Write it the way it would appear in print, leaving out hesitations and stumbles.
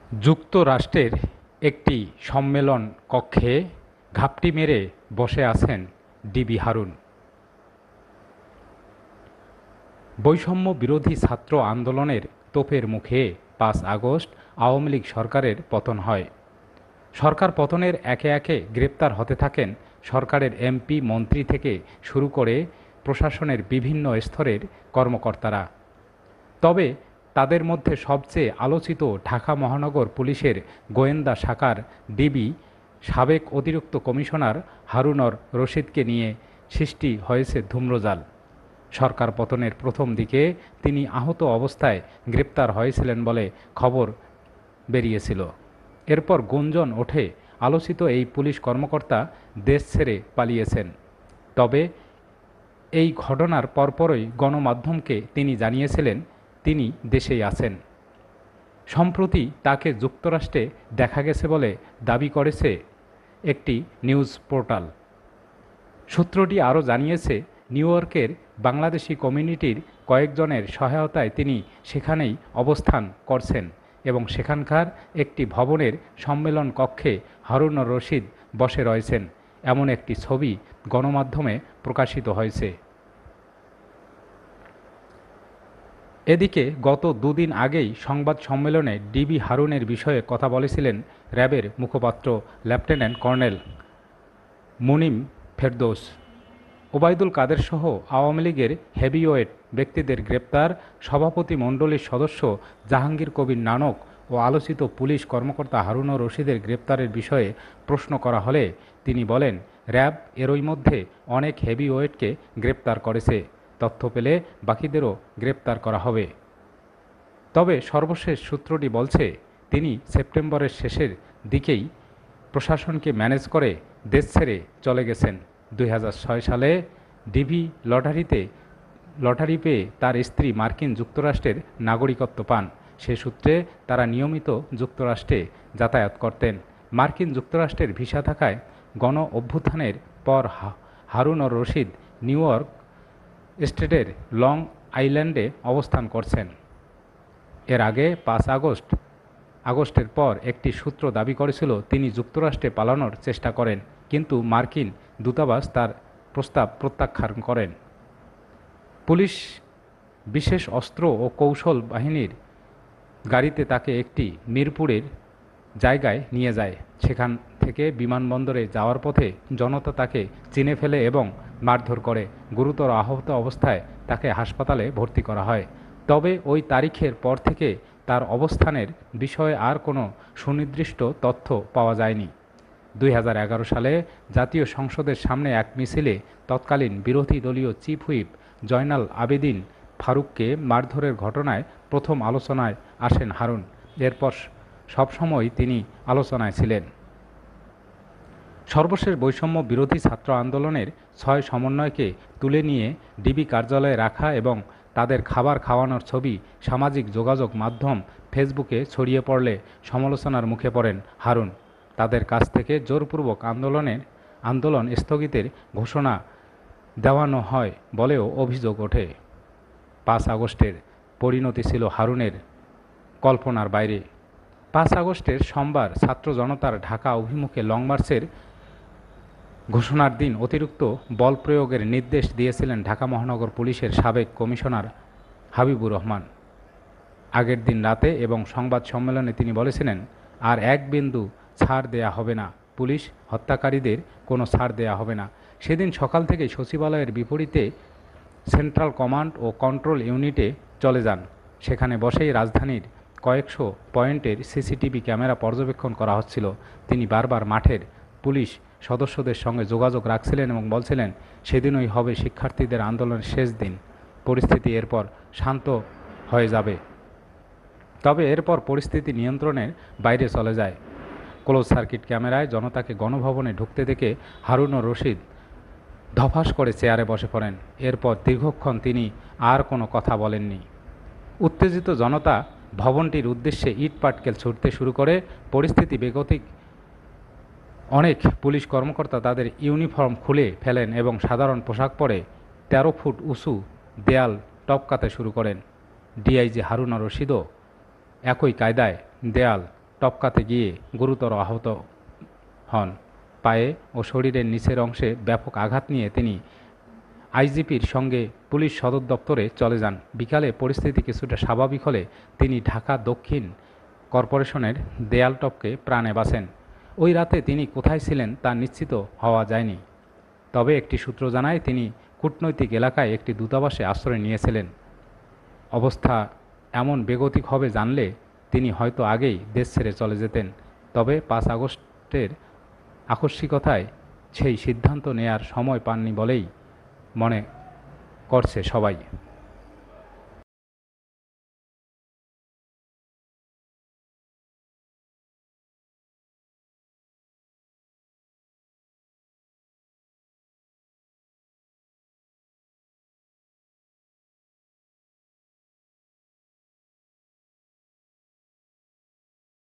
যুক্তরাষ্ট্রের একটি সম্মেলন কক্ষে ঘাপটি মেরে বসে আছেন ডিবি হারুন। বৈষম্য বিরোধী ছাত্র আন্দোলনের তোপের মুখে ৫ আগস্ট আওয়ামী লীগ সরকারের পতন হয়। সরকার পতনের একে একে গ্রেপ্তার হতে থাকেন সরকারের এমপি মন্ত্রী থেকে শুরু করে প্রশাসনের বিভিন্ন স্তরের কর্মকর্তারা। তবে তাদের মধ্যে সবচেয়ে আলোচিত ঢাকা মহানগর পুলিশের গোয়েন্দা শাখার ডিবি সাবেক অতিরিক্ত কমিশনার হারুনর রশিদকে নিয়ে সৃষ্টি হয়েছে ধূম্রজাল। সরকার পতনের প্রথম দিকে তিনি আহত অবস্থায় গ্রেপ্তার হয়েছিলেন বলে খবর বেরিয়েছিল। এরপর গুঞ্জন ওঠে আলোচিত এই পুলিশ কর্মকর্তা দেশ ছেড়ে পালিয়েছেন। তবে এই ঘটনার পরপরই গণমাধ্যমকে তিনি জানিয়েছিলেন তিনি দেশেই আছেন। সম্প্রতি তাকে যুক্তরাষ্ট্রে দেখা গেছে বলে দাবি করেছে একটি নিউজ পোর্টাল। সূত্রটি আরও জানিয়েছে, নিউ ইয়র্কের বাংলাদেশি কমিউনিটির কয়েকজনের সহায়তায় তিনি সেখানেই অবস্থান করছেন এবং সেখানকার একটি ভবনের সম্মেলন কক্ষে হারুনর রশিদ বসে রয়েছেন, এমন একটি ছবি গণমাধ্যমে প্রকাশিত হয়েছে। এদিকে গত দুদিন আগেই সংবাদ সম্মেলনে ডিবি হারুনের বিষয়ে কথা বলেছিলেন র্যাবের মুখপাত্র লেফটেন্যান্ট কর্নেল মুনিম ফেরদৌস। ওবায়দুল কাদের সহ আওয়ামী লীগের হেভিওয়েট ব্যক্তিদের গ্রেপ্তার, সভাপতি মণ্ডলীর সদস্য জাহাঙ্গীর কবির নানক ও আলোচিত পুলিশ কর্মকর্তা হারুনর রশিদের গ্রেপ্তারের বিষয়ে প্রশ্ন করা হলে তিনি বলেন, র্যাব এরই মধ্যে অনেক হেভিওয়েটকে গ্রেপ্তার করেছে, তথ্য পেলে বাকিদেরও গ্রেপ্তার করা হবে। তবে সর্বশেষ সূত্রটি বলছে তিনি সেপ্টেম্বরের শেষের দিকেই প্রশাসনকে ম্যানেজ করে দেশ ছেড়ে চলে গেছেন। ২০০৬ সালে ডিবি লটারি পেয়ে তার স্ত্রী মার্কিন যুক্তরাষ্ট্রের নাগরিকত্ব পান। সে সূত্রে তারা নিয়মিত যুক্তরাষ্ট্রে যাতায়াত করতেন। মার্কিন যুক্তরাষ্ট্রের ভিসা থাকায় গণ অভ্যুত্থানের পর হারুনর রশিদ নিউ ইয়র্ক স্টেটের লং আইল্যান্ডে অবস্থান করছেন। এর আগে ৫ আগস্টের পর একটি সূত্র দাবি করেছিল তিনি যুক্তরাষ্ট্রে পালানোর চেষ্টা করেন, কিন্তু মার্কিন দূতাবাস তার প্রস্তাব প্রত্যাখ্যান করেন। পুলিশ বিশেষ অস্ত্র ও কৌশল বাহিনীর গাড়িতে তাকে একটি মিরপুরের জায়গায় নিয়ে যায়। সেখান থেকে বিমানবন্দরে যাওয়ার পথে জনতা তাকে চিনে ফেলে এবং মারধর করে। গুরুতর আহত অবস্থায় তাকে হাসপাতালে ভর্তি করা হয়। তবে ওই তারিখের পর থেকে তার অবস্থানের বিষয়ে আর কোনো সুনির্দিষ্ট তথ্য পাওয়া যায়নি। ২০১১ সালে জাতীয় সংসদের সামনে এক মিছিলে তৎকালীন বিরোধী দলীয় চিফ হুইপ জয়নাল আবেদিন ফারুককে মারধরের ঘটনায় প্রথম আলোচনায় আসেন হারুন। এরপর সবসময় তিনি আলোচনায় ছিলেন। সর্বশেষ বৈষম্য বিরোধী ছাত্র আন্দোলনের ৬ সমন্বয়কে তুলে নিয়ে ডিবি কার্যালয়ে রাখা এবং তাদের খাবার খাওয়ানোর ছবি সামাজিক যোগাযোগ মাধ্যম ফেসবুকে ছড়িয়ে পড়লে সমালোচনার মুখে পড়েন হারুন। তাদের কাছ থেকে জোরপূর্বক আন্দোলন স্থগিতের ঘোষণা দেওয়ানো হয় বলেও অভিযোগ ওঠে। ৫ আগস্টের পরিণতি ছিল হারুনের কল্পনার বাইরে। ৫ আগস্টের সোমবার ছাত্র জনতার ঢাকা অভিমুখে লং মার্চের ঘোষণার দিন অতিরিক্ত বল প্রয়োগের নির্দেশ দিয়েছিলেন ঢাকা মহানগর পুলিশের সাবেক কমিশনার হাবিবুর রহমান। আগের দিন রাতে এবং সংবাদ সম্মেলনে তিনি বলেছিলেন, আর এক বিন্দু ছাড় দেয়া হবে না, পুলিশ হত্যাকারীদের কোনো ছাড় দেয়া হবে না। সেদিন সকাল থেকেই সচিবালয়ের বিপরীতে সেন্ট্রাল কমান্ড ও কন্ট্রোল ইউনিটে চলে যান। সেখানে বসেই রাজধানীর কয়েকশো পয়েন্টের সিসিটিভি ক্যামেরা পর্যবেক্ষণ করা হচ্ছিল। তিনি বারবার মাঠের পুলিশ সদস্যদের সঙ্গে যোগাযোগ রাখছিলেন এবং বলছিলেন সেদিনই হবে শিক্ষার্থীদের আন্দোলনের শেষ দিন, পরিস্থিতি এরপর শান্ত হয়ে যাবে। তবে এরপর পরিস্থিতি নিয়ন্ত্রণের বাইরে চলে যায়। ক্লোজ সার্কিট ক্যামেরায় জনতাকে গণভবনে ঢুকতে দেখে হারুনর রশিদ ধপাস করে চেয়ারে বসে পড়েন। এরপর দীর্ঘক্ষণ তিনি আর কোনো কথা বলেননি। উত্তেজিত জনতা ভবনটির উদ্দেশ্যে ইট পাটকেল ছুটতে শুরু করে। পরিস্থিতি বেগতিক। অনেক পুলিশ কর্মকর্তা তাদের ইউনিফর্ম খুলে ফেলেন এবং সাধারণ পোশাক পরে ১৩ ফুট উঁচু দেয়াল টপকাতে শুরু করেন। ডিআইজি হারুনর রশিদও একই কায়দায় দেয়াল টপকাতে গিয়ে গুরুতর আহত হন। পায়ে ও শরীরের নিচের অংশে ব্যাপক আঘাত নিয়ে তিনি আইজিপির সঙ্গে পুলিশ সদর দপ্তরে চলে যান। বিকালে পরিস্থিতি কিছুটা স্বাভাবিক হলে তিনি ঢাকা দক্ষিণ কর্পোরেশনের দেয়াল টপকে প্রাণে বাঁচেন। ওই রাতে তিনি কোথায় ছিলেন তা নিশ্চিত হওয়া যায়নি। তবে একটি সূত্র জানায় তিনি কূটনৈতিক এলাকায় একটি দূতাবাসে আশ্রয় নিয়েছিলেন। অবস্থা এমন বেগতিক হবে জানলে তিনি হয়তো আগেই দেশ ছেড়ে চলে যেতেন। তবে 5 আগস্টের আকস্মিকতায় সেই সিদ্ধান্ত নেয়ার সময় পাননি বলেই মনে করছে সবাই।